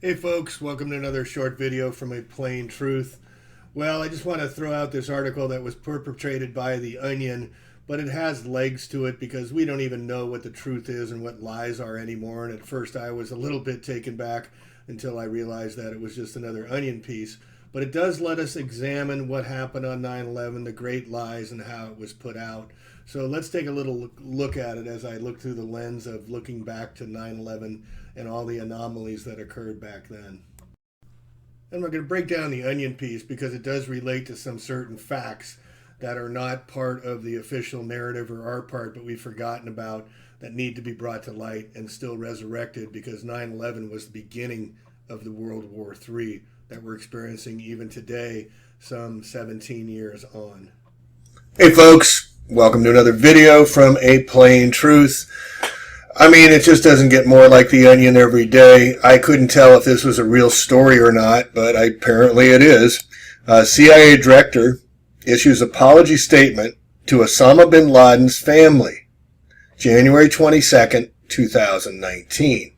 Hey folks, welcome to another short video from A Plain Truth. Well, I just want to throw out this article that was perpetrated by The Onion, but it has legs to it because we don't even know what the truth is and what lies are anymore. And at first I was a little bit taken back until I realized that it was just another Onion piece. But it does let us examine what happened on 9/11, the great lies, and how it was put out. So let's take a little look at it as I look through the lens of looking back to 9/11 and all the anomalies that occurred back then. And we're going to break down the Onion piece because it does relate to some certain facts that are not part of the official narrative or our part, but we've forgotten about, that need to be brought to light and still resurrected, because 9/11 was the beginning of the World War III that we're experiencing even today, some 17 years on. Hey folks, welcome to another video from A Plain Truth. I mean, it just doesn't get more like The Onion every day. I couldn't tell if this was a real story or not, but apparently it is. CIA director issues apology statement to Osama bin Laden's family, January 22nd, 2019.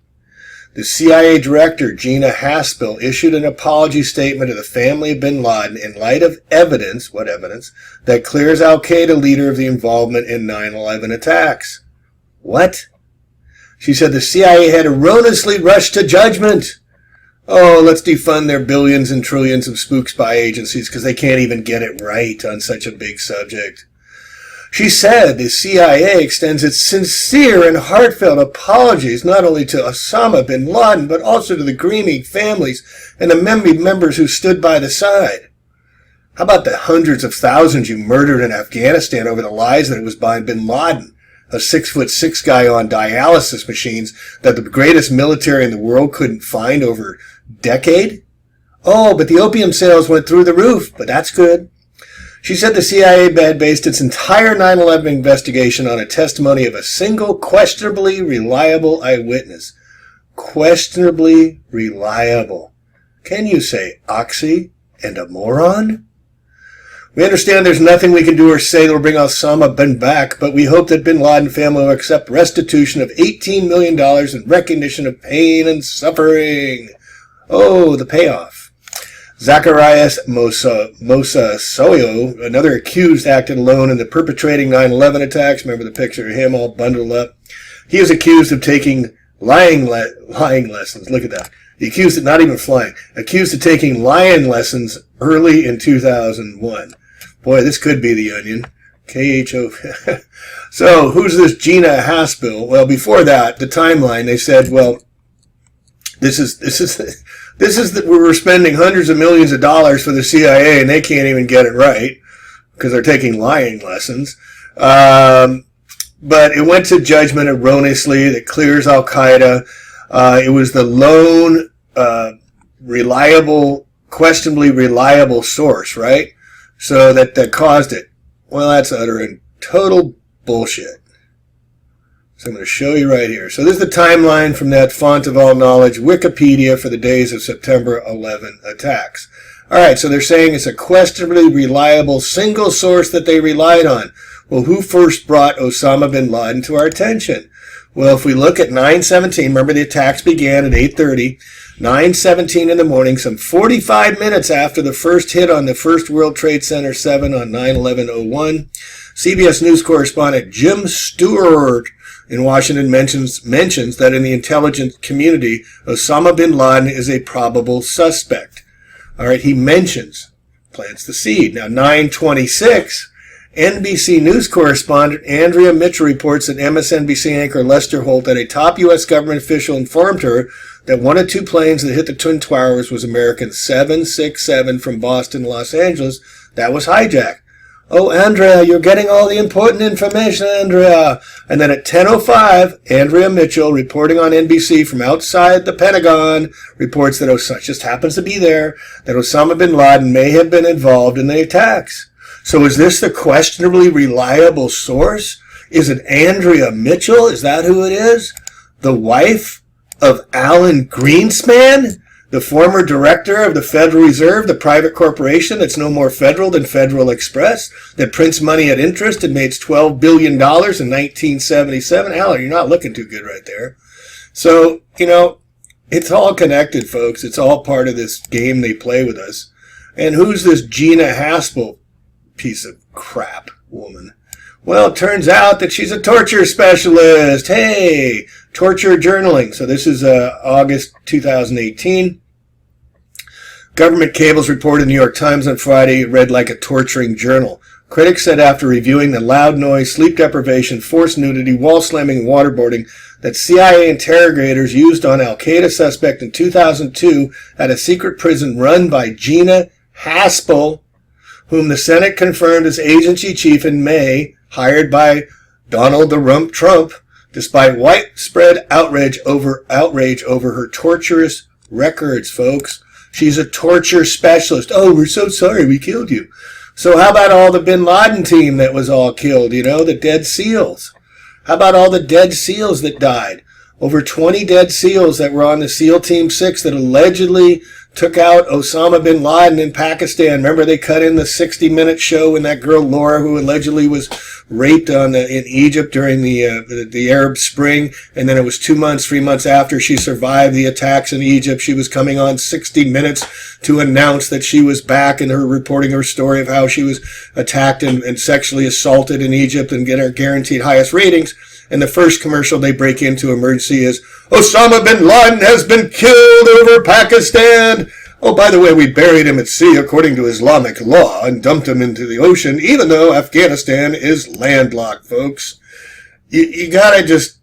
The CIA director, Gina Haspel, issued an apology statement to the family of bin Laden in light of evidence, what evidence, that clears al-Qaeda leader of the involvement in 9/11 attacks. What? She said the CIA had erroneously rushed to judgment. Oh, let's defund their billions and trillions of spook spy agencies because they can't even get it right on such a big subject. She said the CIA extends its sincere and heartfelt apologies not only to Osama bin Laden, but also to the grieving families and the members who stood by the side. How about the hundreds of thousands you murdered in Afghanistan over the lies that it was by bin Laden, a 6'6" guy on dialysis machines that the greatest military in the world couldn't find over a decade? Oh, but the opium sales went through the roof, but that's good. She said the CIA had based its entire 9/11 investigation on a testimony of a single questionably reliable eyewitness. Questionably reliable. Can you say oxy and a moron? We understand there's nothing we can do or say that will bring Osama bin back, but we hope that bin Laden family will accept restitution of $18 million in recognition of pain and suffering. Oh, the payoff. Zacharias Mosasoyo, another accused, acted alone in the perpetrating 9/11 attacks. Remember the picture of him all bundled up? He is accused of taking lying lessons. Look at that. He accused of not even flying. Accused of taking lying lessons early in 2001. Boy, this could be The Onion. KHO. So, who's this Gina Haspel? Well, before that, the timeline, they said, well, we're spending hundreds of millions of dollars for the CIA and they can't even get it right because they're taking lying lessons. But it went to judgment erroneously that clears al-Qaeda. It was the lone, questionably reliable source, right? So that caused it. Well, that's utter and total bullshit. So I'm going to show you right here. So this is the timeline from that font of all knowledge, Wikipedia, for the days of September 11 attacks. All right, so they're saying it's a questionably reliable single source that they relied on. Well, who first brought Osama bin Laden to our attention? Well, if we look at 9/17, remember the attacks began at 8:30, 9:17 in the morning, some 45 minutes after the first hit on the first World Trade Center 7 on 9/11/01, CBS News correspondent Jim Stewart in Washington mentions that in the intelligence community, Osama bin Laden is a probable suspect. All right, he plants the seed. Now, 9:26, NBC News correspondent Andrea Mitchell reports that MSNBC anchor Lester Holt, that a top U.S. government official informed her that one of two planes that hit the Twin Towers was American 767 from Boston to Los Angeles that was hijacked. Oh, Andrea, you're getting all the important information, Andrea. And then at 10:05, Andrea Mitchell, reporting on NBC from outside the Pentagon, reports that Osama just happens to be there, that Osama bin Laden may have been involved in the attacks. So is this the questionably reliable source? Is it Andrea Mitchell? Is that who it is? The wife of Alan Greenspan? The former director of the Federal Reserve, the private corporation that's no more federal than Federal Express, that prints money at interest and made $12 billion in 1977. Alan, you're not looking too good right there. So, It's all connected, folks. It's all part of this game they play with us. And who's this Gina Haspel piece of crap woman? Well, it turns out that she's a torture specialist. Hey, torture journaling. So this is August 2018. Government cables reported in the New York Times on Friday it read like a torturing journal. Critics said after reviewing the loud noise, sleep deprivation, forced nudity, wall slamming, and waterboarding that CIA interrogators used on al-Qaeda suspect in 2002 at a secret prison run by Gina Haspel, whom the Senate confirmed as agency chief in May, hired by Donald the Rump Trump, despite widespread outrage over her torturous records, folks. She's a torture specialist. Oh, we're so sorry we killed you. So how about all the bin Laden team that was all killed, the dead SEALs? How about all the dead SEALs that died? Over 20 dead SEALs that were on the SEAL Team 6 that allegedly took out Osama bin Laden in Pakistan. Remember they cut in the 60-minute show when that girl Laura, who allegedly was raped in Egypt during the Arab Spring, and then it was 3 months after she survived the attacks in Egypt, she was coming on 60 Minutes to announce that she was back and her reporting her story of how she was attacked and sexually assaulted in Egypt and get her guaranteed highest ratings. And the first commercial they break into emergency is, Osama bin Laden has been killed over Pakistan. Oh, by the way, we buried him at sea according to Islamic law and dumped him into the ocean, even though Afghanistan is landlocked, folks. You gotta just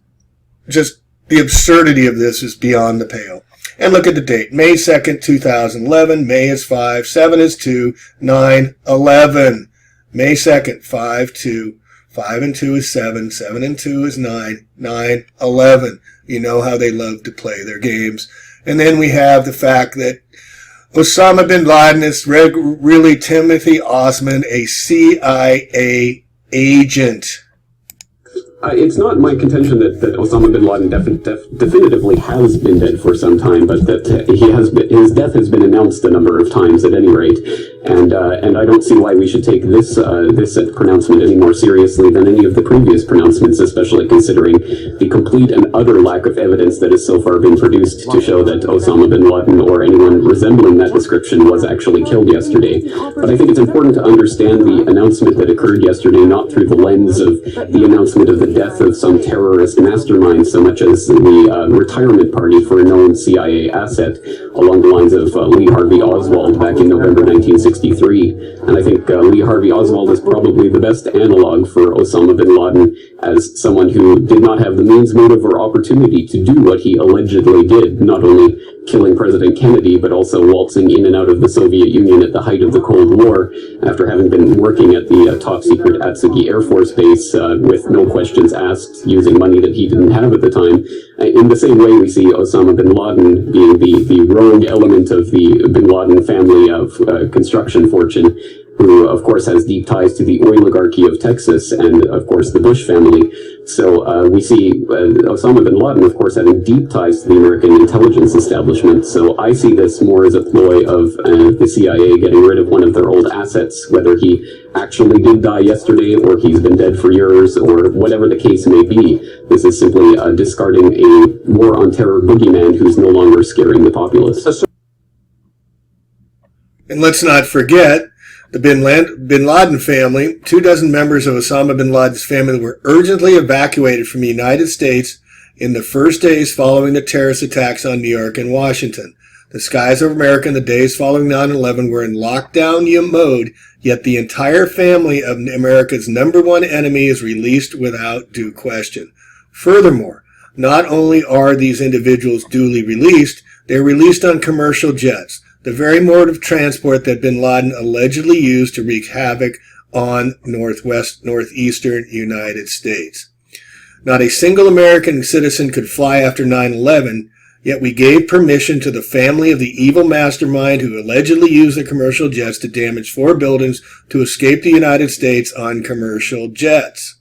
the absurdity of this is beyond the pale. And look at the date, May 2nd, 2011. May is 5, 7 is 2, 9, 11. May 2nd, 5, 2. 5 and 2 is 7, 7 and 2 is 9, 9, 11. You know how they love to play their games. And then we have the fact that Osama bin Laden is really Timothy Osman, a CIA agent. It's not my contention that Osama bin Laden definitively has been dead for some time, but that his death has been announced a number of times at any rate, and I don't see why we should take this pronouncement any more seriously than any of the previous pronouncements, especially considering the complete and utter lack of evidence that has so far been produced to show that Osama bin Laden or anyone resembling that description was actually killed yesterday. But I think it's important to understand the announcement that occurred yesterday not through the lens of the announcement of the death of some terrorist mastermind so much as the retirement party for a known CIA asset along the lines of Lee Harvey Oswald back in November 1963. And I think Lee Harvey Oswald is probably the best analog for Osama bin Laden as someone who did not have the means, motive, or opportunity to do what he allegedly did, not only killing President Kennedy, but also waltzing in and out of the Soviet Union at the height of the Cold War after having been working at the top-secret Atsugi Air Force Base with no questions asked, using money that he didn't have at the time. In the same way, we see Osama bin Laden being the rogue element of the bin Laden family of construction fortune, who, of course, has deep ties to the oligarchy of Texas and, of course, the Bush family. So we see Osama bin Laden, of course, having deep ties to the American intelligence establishment. So I see this more as a ploy of the CIA getting rid of one of their old assets, whether he actually did die yesterday or he's been dead for years or whatever the case may be. This is simply discarding a war on terror boogeyman who's no longer scaring the populace. And let's not forget, the bin Laden family, 24 members of Osama bin Laden's family were urgently evacuated from the United States in the first days following the terrorist attacks on New York and Washington. The skies of America in the days following 9/11 were in lockdown mode, yet the entire family of America's #1 enemy is released without due question. Furthermore, not only are these individuals duly released, they're released on commercial jets, the very mode of transport that bin Laden allegedly used to wreak havoc on northeastern United States. Not a single American citizen could fly after 9/11, yet we gave permission to the family of the evil mastermind who allegedly used the commercial jets to damage 4 buildings to escape the United States on commercial jets.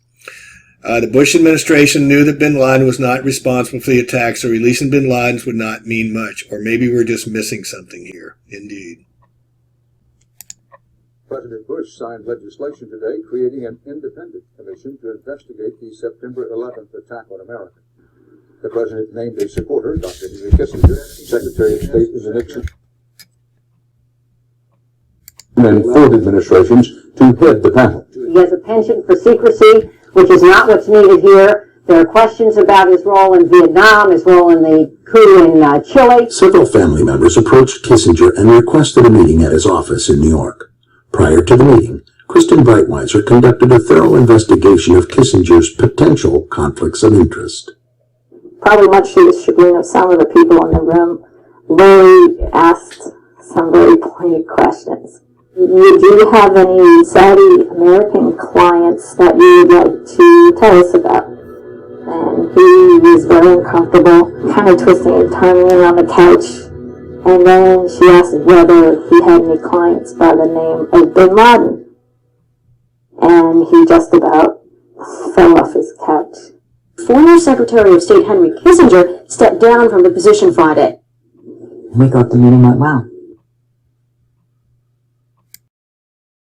The Bush administration knew that bin Laden was not responsible for the attacks, so releasing bin Ladens would not mean much. Or maybe we're just missing something here. Indeed. President Bush signed legislation today creating an independent commission to investigate the September 11th attack on America. The president named a supporter, Dr. Henry Kissinger, Secretary of State in the Nixon and Ford administrations to head the panel. He has a penchant for secrecy, which is not what's needed here. There are questions about his role in Vietnam, his role in the coup in Chile. Several family members approached Kissinger and requested a meeting at his office in New York. Prior to the meeting, Kristen Breitweiser conducted a thorough investigation of Kissinger's potential conflicts of interest. Probably much to the chagrin of some of the people in the room, Larry asked some very pointed questions. Do you have any Saudi American clients that you would like to tell us about? And he was very uncomfortable, kind of twisting and turning around the couch. And then she asked whether he had any clients by the name of Bin Laden. And he just about fell off his couch. Former Secretary of State Henry Kissinger stepped down from the position Friday. We thought the meeting went well.